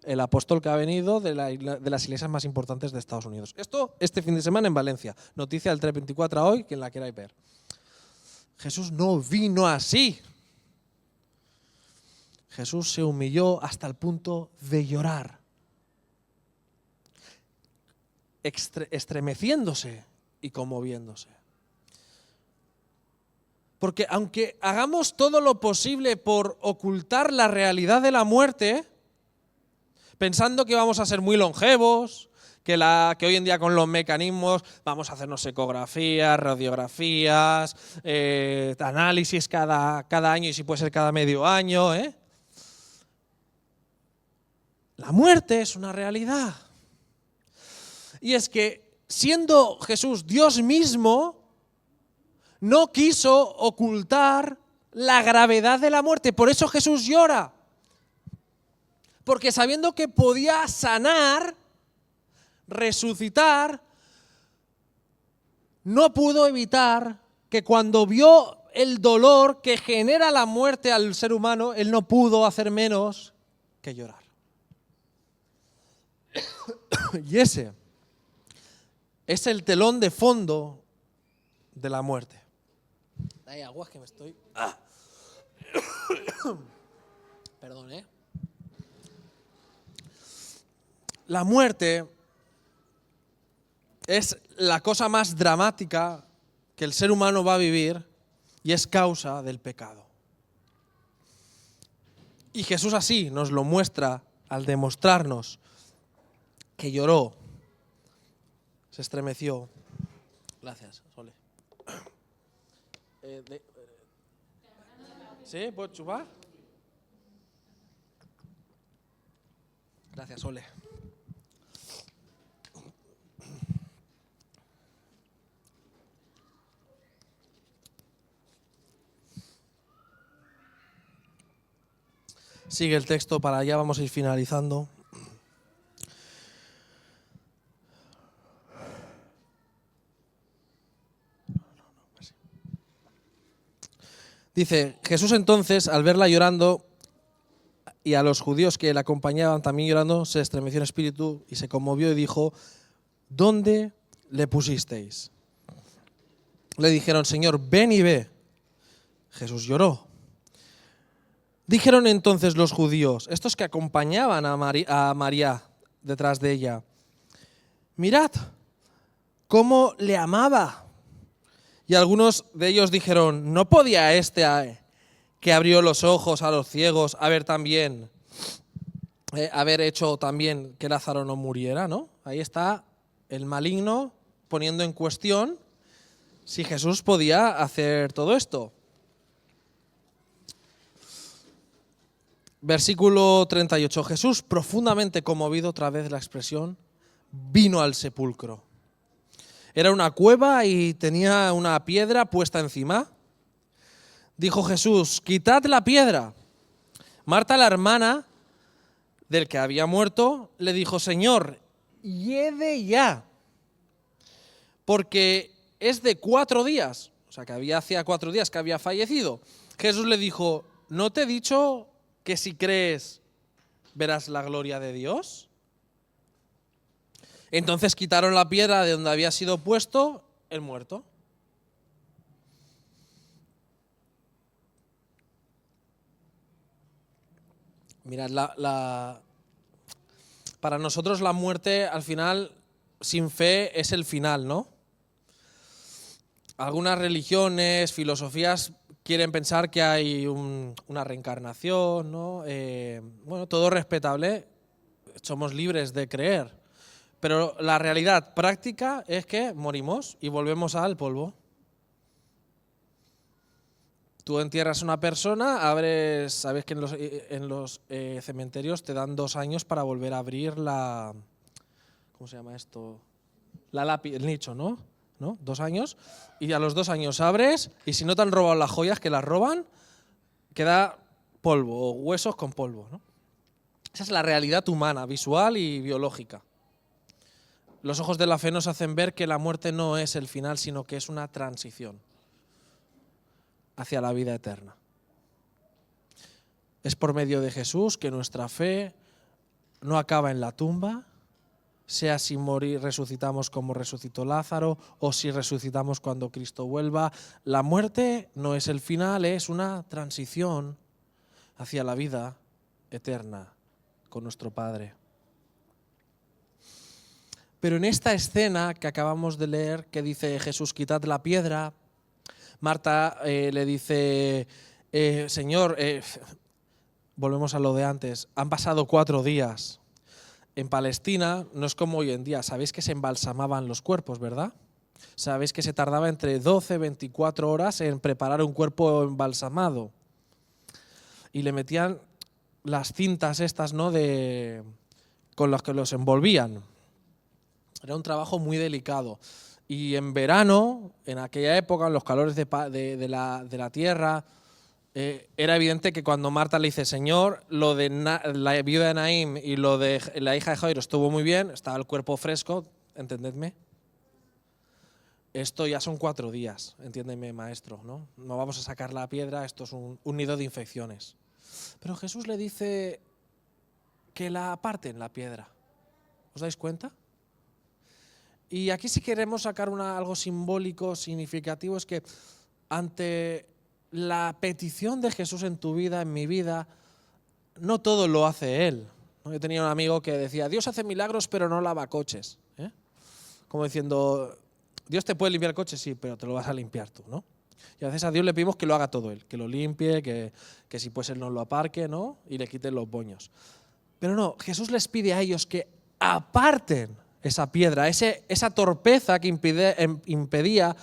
El apóstol que ha venido de las iglesias más importantes de Estados Unidos. Esto este fin de semana en Valencia. Noticia del 324 hoy, quien la queráis ver. Jesús no vino así. Jesús se humilló hasta el punto de llorar, estremeciéndose y conmoviéndose. Porque aunque hagamos todo lo posible por ocultar la realidad de la muerte, pensando que vamos a ser muy longevos, que hoy en día con los mecanismos vamos a hacernos ecografías, radiografías, análisis cada año y si puede ser cada medio año, ¿eh? La muerte es una realidad. Y es que, siendo Jesús Dios mismo, no quiso ocultar la gravedad de la muerte. Por eso Jesús llora. Porque sabiendo que podía sanar, resucitar, no pudo evitar que cuando vio el dolor que genera la muerte al ser humano, él no pudo hacer menos que llorar. Y ese es el telón de fondo de la muerte. Hay aguas que me estoy... Perdón, ¿eh? La muerte es la cosa más dramática que el ser humano va a vivir y es causa del pecado. Y Jesús así nos lo muestra al demostrarnos que lloró, se estremeció. Gracias, Sole. ¿Sí? ¿Puedo chupar? Gracias, Sole. Sigue el texto, para allá vamos a ir finalizando. Dice, Jesús entonces, al verla llorando y a los judíos que la acompañaban también llorando, se estremeció en espíritu y se conmovió y dijo, ¿dónde le pusisteis? Le dijeron, Señor, ven y ve. Jesús lloró. Dijeron entonces los judíos, estos que acompañaban a María detrás de ella, mirad cómo le amaba. Y algunos de ellos dijeron, ¿no podía que abrió los ojos a los ciegos haber hecho también que Lázaro no muriera, ¿no? Ahí está el maligno poniendo en cuestión si Jesús podía hacer todo esto. Versículo 38. Jesús, profundamente conmovido, otra vez la expresión, vino al sepulcro. Era una cueva y tenía una piedra puesta encima. Dijo Jesús, quitad la piedra. Marta, la hermana del que había muerto, le dijo, Señor, hiede ya, porque es de 4 días. O sea, que hacía 4 días que había fallecido. Jesús le dijo, ¿no te he dicho que si crees verás la gloria de Dios? Entonces quitaron la piedra de donde había sido puesto el muerto. Mirad, para nosotros la muerte al final, sin fe, es el final, ¿no? Algunas religiones, filosofías quieren pensar que hay una reencarnación, ¿no? Bueno, todo respetable, somos libres de creer, pero la realidad práctica es que morimos y volvemos al polvo. Tú entierras a una persona, sabes que en los cementerios te dan 2 años para volver a abrir ¿cómo se llama esto? El nicho, ¿no? 2 años, y a los 2 años abres, y si no te han robado las joyas, que las roban, queda polvo, o huesos con polvo, ¿no? Esa es la realidad humana, visual y biológica. Los ojos de la fe nos hacen ver que la muerte no es el final, sino que es una transición hacia la vida eterna. Es por medio de Jesús que nuestra fe no acaba en la tumba, sea si morir resucitamos como resucitó Lázaro o si resucitamos cuando Cristo vuelva. La muerte no es el final, es una transición hacia la vida eterna con nuestro Padre. Pero en esta escena que acabamos de leer, que dice Jesús, quitad la piedra, Marta le dice, Señor, volvemos a lo de antes, han pasado 4 días. En Palestina no es como hoy en día, sabéis que se embalsamaban los cuerpos, ¿verdad? Sabéis que se tardaba entre 12 y 24 horas en preparar un cuerpo embalsamado. Y le metían las cintas estas, ¿no?, con las que los envolvían. Era un trabajo muy delicado. Y en verano, en aquella época, en los calores de la tierra, era evidente que cuando Marta le dice, Señor, lo de la viuda de Naín y lo de la hija de Jairo estuvo muy bien, estaba el cuerpo fresco, ¿entendedme? Esto ya son 4 días, entiéndeme, maestro, ¿no? No vamos a sacar la piedra, esto es un nido de infecciones. Pero Jesús le dice que la aparten la piedra. ¿Os dais cuenta? Y aquí si queremos sacar algo simbólico, significativo, es que ante la petición de Jesús en tu vida, en mi vida, no todo lo hace Él. Yo tenía un amigo que decía, Dios hace milagros pero no lava coches. Como diciendo, Dios te puede limpiar el coche, sí, pero te lo vas a limpiar tú, ¿no? Y a veces a Dios le pedimos que lo haga todo Él, que lo limpie, que si puede ser nos lo aparque, ¿no?, y le quiten los boños. Pero no, Jesús les pide a ellos que aparten esa piedra, esa torpeza que impedía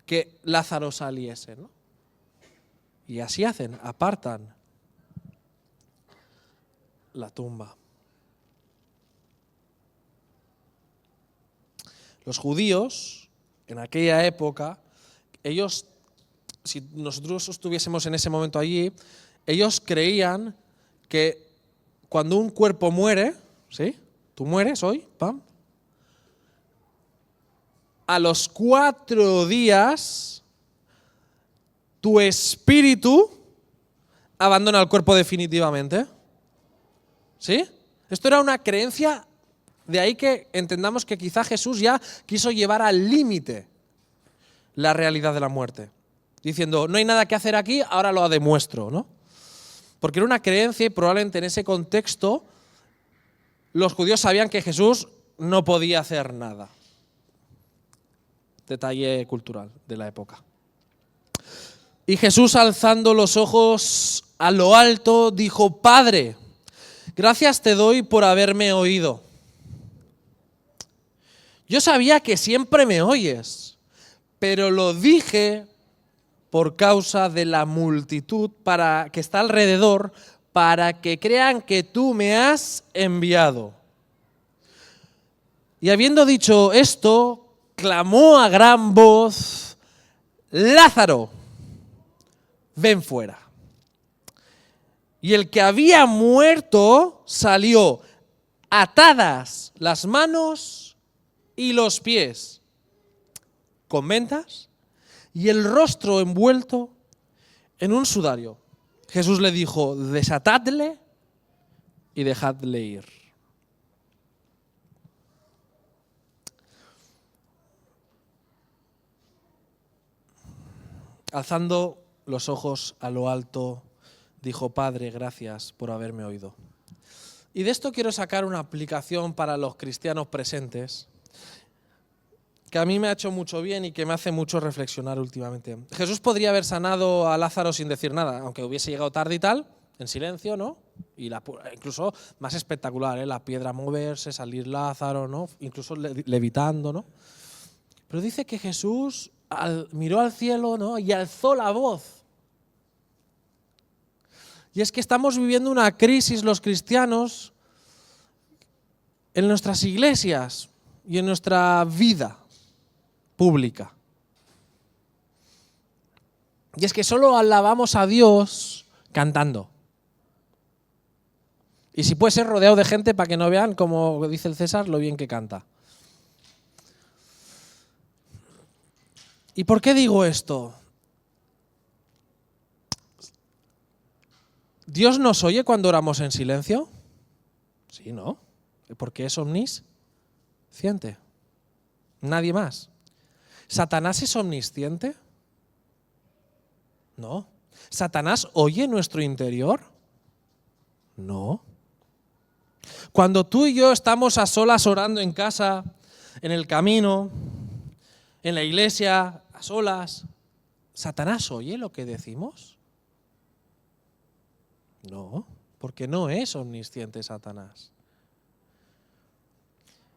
que Lázaro saliese, ¿no? Y así hacen, apartan la tumba. Los judíos, en aquella época, ellos, si nosotros estuviésemos en ese momento allí, ellos creían que cuando un cuerpo muere, ¿sí?, tú mueres hoy, pam, a los 4 días tu espíritu abandona el cuerpo definitivamente. ¿Sí? Esto era una creencia, de ahí que entendamos que quizá Jesús ya quiso llevar al límite la realidad de la muerte, diciendo, no hay nada que hacer aquí, ahora lo demuestro, ¿no? Porque era una creencia y probablemente en ese contexto los judíos sabían que Jesús no podía hacer nada. Detalle cultural de la época. Y Jesús, alzando los ojos a lo alto, dijo, Padre, gracias te doy por haberme oído. Yo sabía que siempre me oyes, pero lo dije por causa de la multitud que está alrededor, para que crean que tú me has enviado. Y habiendo dicho esto, clamó a gran voz, Lázaro, ven fuera. Y el que había muerto salió, atadas las manos y los pies, con vendas, y el rostro envuelto en un sudario. Jesús le dijo, desatadle y dejadle ir. Alzando los ojos a lo alto, dijo: Padre, gracias por haberme oído. Y de esto quiero sacar una aplicación para los cristianos presentes, que a mí me ha hecho mucho bien y que me hace mucho reflexionar últimamente. Jesús podría haber sanado a Lázaro sin decir nada, aunque hubiese llegado tarde y tal, en silencio, ¿no? Y incluso más espectacular, la piedra moverse, salir Lázaro, ¿no? Incluso levitando, ¿no? Pero dice que Jesús miró al cielo, ¿no? Y alzó la voz. Y es que estamos viviendo una crisis los cristianos en nuestras iglesias y en nuestra vida pública. Y es que solo alabamos a Dios cantando. Y si puede ser rodeado de gente para que no vean, como dice el César, lo bien que canta. ¿Y por qué digo esto? ¿Dios nos oye cuando oramos en silencio? Sí, ¿no? Porque es omnisciente. Nadie más. ¿Satanás es omnisciente? No. ¿Satanás oye nuestro interior? No. Cuando tú y yo estamos a solas orando en casa, en el camino, en la iglesia, a solas, ¿Satanás oye lo que decimos? No, porque no es omnisciente Satanás.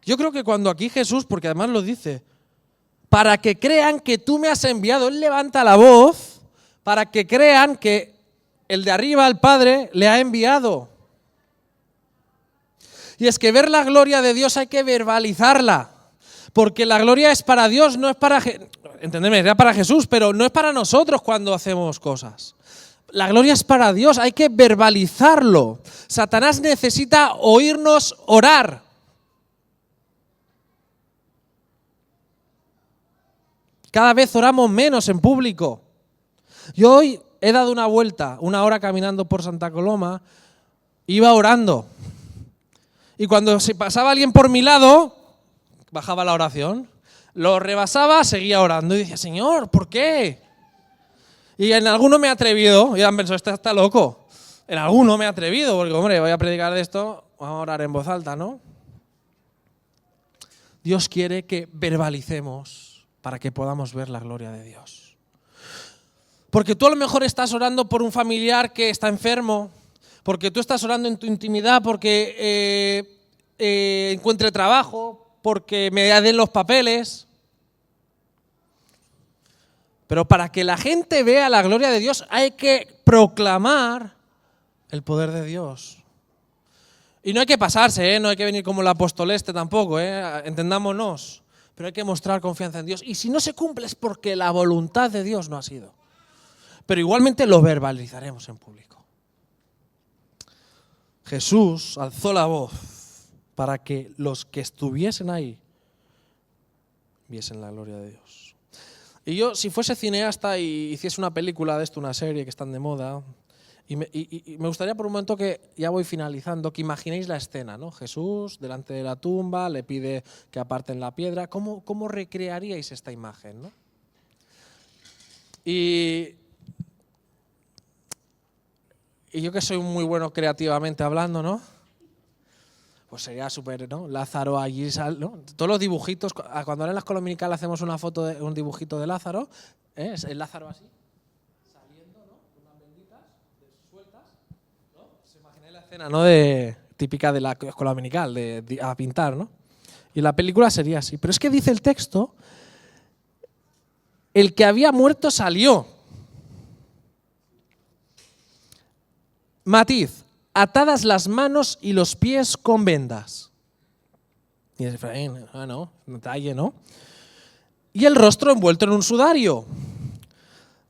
Yo creo que cuando aquí Jesús, porque además lo dice, para que crean que tú me has enviado, Él levanta la voz para que crean que el de arriba, el Padre, le ha enviado. Y es que ver la gloria de Dios hay que verbalizarla, porque la gloria es para Dios, no es para, entendedme, era para Jesús, pero no es para nosotros cuando hacemos cosas. La gloria es para Dios, hay que verbalizarlo. Satanás necesita oírnos orar. Cada vez oramos menos en público. Yo hoy he dado una vuelta, 1 hora caminando por Santa Coloma, iba orando. Y cuando se pasaba alguien por mi lado, bajaba la oración. Lo rebasaba, seguía orando y decía: Señor, ¿por qué? Y en alguno me he atrevido, y han pensado: este está loco. En alguno me he atrevido, porque hombre, voy a predicar de esto, vamos a orar en voz alta, ¿no? Dios quiere que verbalicemos para que podamos ver la gloria de Dios. Porque tú a lo mejor estás orando por un familiar que está enfermo, porque tú estás orando en tu intimidad porque encuentre trabajo, porque me den los papeles. Pero para que la gente vea la gloria de Dios hay que proclamar el poder de Dios. Y no hay que pasarse, no hay que venir como el apóstol tampoco, entendámonos. Pero hay que mostrar confianza en Dios. Y si no se cumple es porque la voluntad de Dios no ha sido. Pero igualmente lo verbalizaremos en público. Jesús alzó la voz para que los que estuviesen ahí viesen la gloria de Dios. Y yo, si fuese cineasta y hiciese una película de esto, una serie que están de moda, y me gustaría por un momento, que ya voy finalizando, que imaginéis la escena, ¿no? Jesús delante de la tumba, le pide que aparten la piedra. ¿Cómo recrearíais esta imagen, no? Y yo que soy muy bueno creativamente hablando, ¿no? Pues sería súper, ¿no? Lázaro allí, ¿no? Todos los dibujitos, cuando ahora en la escuela dominical hacemos una foto de un dibujito de Lázaro, es el Lázaro así, saliendo, ¿no? Con unas benditas sueltas, ¿no? Se imagináis la escena, ¿no? Típica de la escuela dominical, a pintar, ¿no? Y la película sería así. Pero es que dice el texto, el que había muerto salió. Matiz: atadas las manos y los pies con vendas. Y dice Efraín, no, detalle, ¿no? Y el rostro envuelto en un sudario.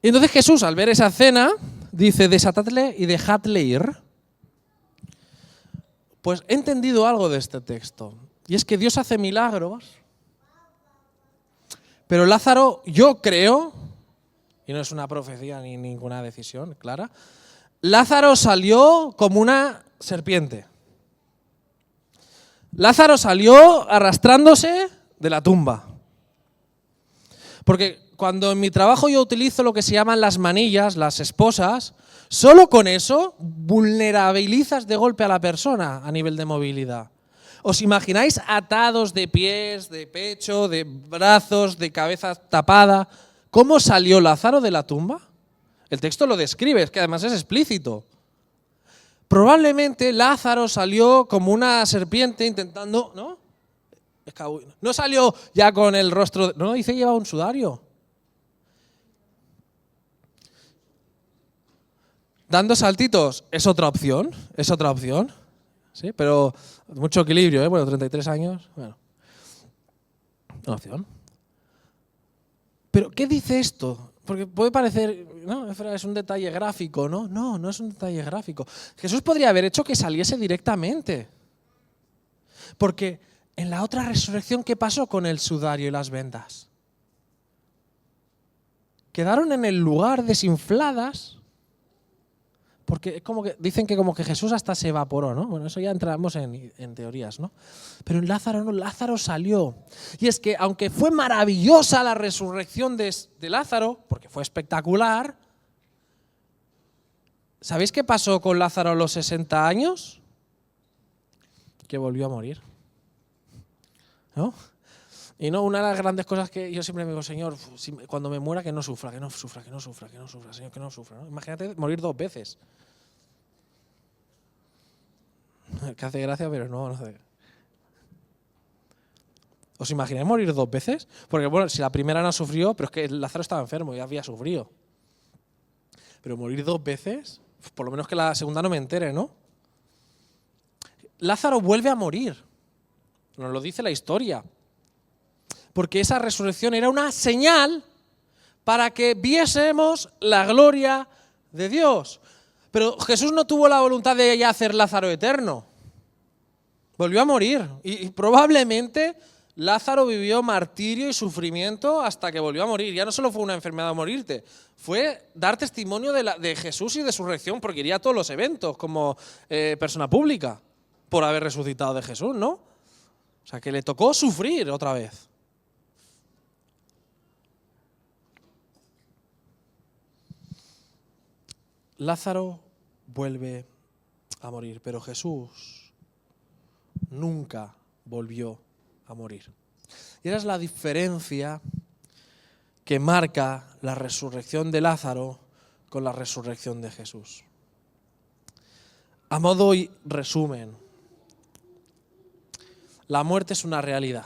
Y entonces Jesús, al ver esa escena, dice: desatadle y dejadle ir. Pues he entendido algo de este texto. Y es que Dios hace milagros. Pero Lázaro, yo creo, y no es una profecía ni ninguna decisión clara, Lázaro salió como una serpiente. Lázaro salió arrastrándose de la tumba. Porque cuando en mi trabajo yo utilizo lo que se llaman las manillas, las esposas, solo con eso vulnerabilizas de golpe a la persona a nivel de movilidad. ¿Os imagináis atados de pies, de pecho, de brazos, de cabeza tapada? ¿Cómo salió Lázaro de la tumba? El texto lo describe, es que además es explícito. Probablemente Lázaro salió como una serpiente intentando, ¿no? No salió ya con el rostro, no, dice que llevaba un sudario. Dando saltitos es otra opción, ¿sí? Pero mucho equilibrio, ¿eh? Bueno, 33 años, bueno, una opción. Pero, ¿qué dice esto? Porque puede parecer, no, es un detalle gráfico, ¿no? No, no es un detalle gráfico. Jesús podría haber hecho que saliese directamente. Porque en la otra resurrección, ¿qué pasó con el sudario y las vendas? Quedaron en el lugar desinfladas. Porque es como que dicen que como que Jesús hasta se evaporó, ¿no? Bueno, eso ya entramos en teorías, ¿no? Pero en Lázaro no, Lázaro salió. Y es que aunque fue maravillosa la resurrección de Lázaro, porque fue espectacular, ¿sabéis qué pasó con Lázaro a los 60 años? Que volvió a morir, ¿no? Y no, una de las grandes cosas que yo siempre me digo, Señor, cuando me muera que no sufra, Señor, que no sufra, ¿no? Imagínate morir 2 veces. Que hace gracia, pero no hace. ¿Os imagináis morir 2 veces? Porque bueno, si la primera no sufrió, pero es que Lázaro estaba enfermo y había sufrido. Pero morir 2 veces, por lo menos que la segunda no me entere, ¿no? Lázaro vuelve a morir. Nos lo dice la historia. Porque esa resurrección era una señal para que viésemos la gloria de Dios. Pero Jesús no tuvo la voluntad de ya hacer Lázaro eterno. Volvió a morir. Y probablemente Lázaro vivió martirio y sufrimiento hasta que volvió a morir. Ya no solo fue una enfermedad de morirte, fue dar testimonio de Jesús y de su resurrección, porque iría a todos los eventos como persona pública por haber resucitado de Jesús, ¿no? O sea, que le tocó sufrir otra vez. Lázaro vuelve a morir, pero Jesús nunca volvió a morir. Y esa es la diferencia que marca la resurrección de Lázaro con la resurrección de Jesús. A modo y resumen, la muerte es una realidad.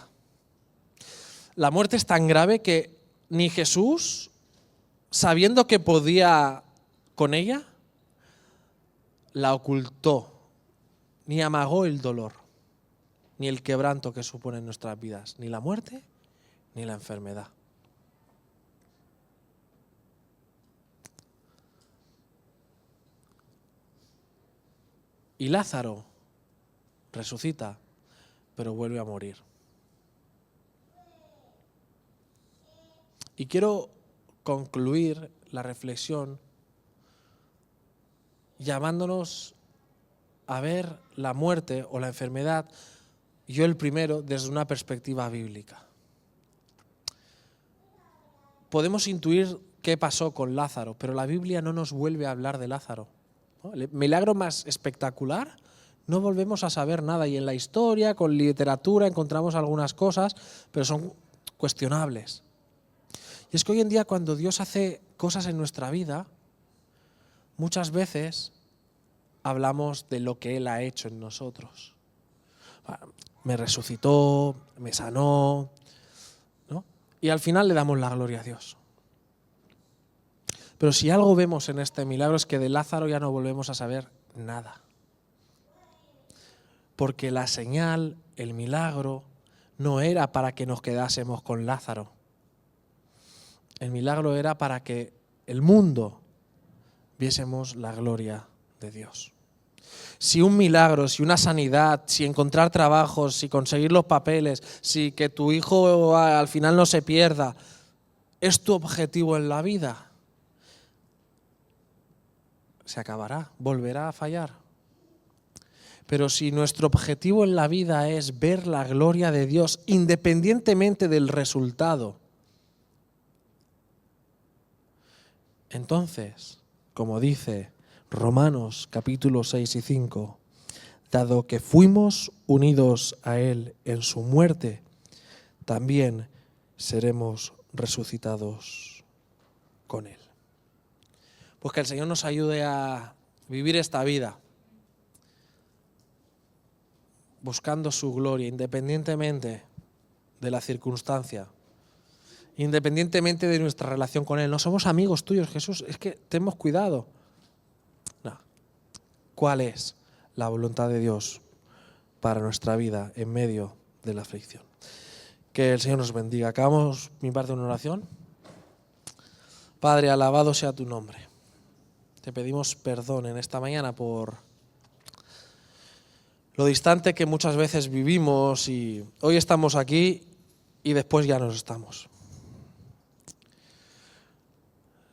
La muerte es tan grave que ni Jesús, sabiendo que podía con ella, la ocultó, ni amagó el dolor, ni el quebranto que supone en nuestras vidas, ni la muerte, ni la enfermedad. Y Lázaro resucita, pero vuelve a morir. Y quiero concluir la reflexión llamándonos a ver la muerte o la enfermedad, yo el primero, desde una perspectiva bíblica. Podemos intuir qué pasó con Lázaro, pero la Biblia no nos vuelve a hablar de Lázaro, ¿no? El milagro más espectacular, no volvemos a saber nada, y en la historia, con literatura, encontramos algunas cosas, pero son cuestionables. Y es que hoy en día, cuando Dios hace cosas en nuestra vida, muchas veces hablamos de lo que Él ha hecho en nosotros. Me resucitó, me sanó, ¿no? Y al final le damos la gloria a Dios. Pero si algo vemos en este milagro es que de Lázaro ya no volvemos a saber nada. Porque la señal, el milagro, no era para que nos quedásemos con Lázaro. El milagro era para que el mundo viésemos la gloria de Dios. Si un milagro, si una sanidad, si encontrar trabajos, si conseguir los papeles, si que tu hijo al final no se pierda, es tu objetivo en la vida, se acabará, volverá a fallar. Pero si nuestro objetivo en la vida es ver la gloria de Dios, independientemente del resultado, Entonces, como dice Romanos capítulo 6 y 5, dado que fuimos unidos a Él en su muerte, también seremos resucitados con Él. Pues que el Señor nos ayude a vivir esta vida buscando su gloria, independientemente de la circunstancia, independientemente de nuestra relación con Él. No somos amigos tuyos, Jesús, es que tenemos cuidado. No. ¿Cuál es la voluntad de Dios para nuestra vida en medio de la aflicción? Que el Señor nos bendiga. Acabamos mi parte de una oración. Padre, alabado sea tu nombre. Te pedimos perdón en esta mañana por lo distante que muchas veces vivimos y hoy estamos aquí y después ya no estamos.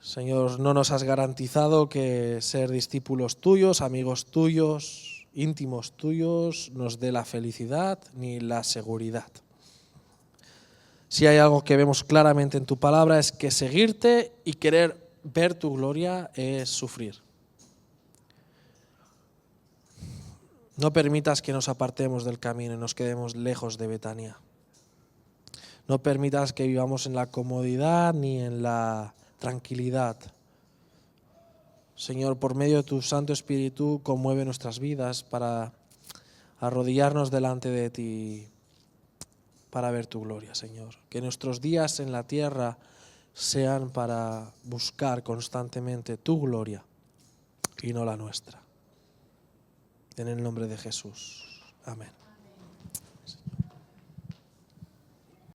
Señor, no nos has garantizado que ser discípulos tuyos, amigos tuyos, íntimos tuyos, nos dé la felicidad ni la seguridad. Si hay algo que vemos claramente en tu palabra es que seguirte y querer ver tu gloria es sufrir. No permitas que nos apartemos del camino y nos quedemos lejos de Betania. No permitas que vivamos en la comodidad ni en la tranquilidad. Señor, por medio de tu Santo Espíritu, conmueve nuestras vidas para arrodillarnos delante de ti para ver tu gloria, Señor. Que nuestros días en la tierra sean para buscar constantemente tu gloria y no la nuestra. En el nombre de Jesús. Amén.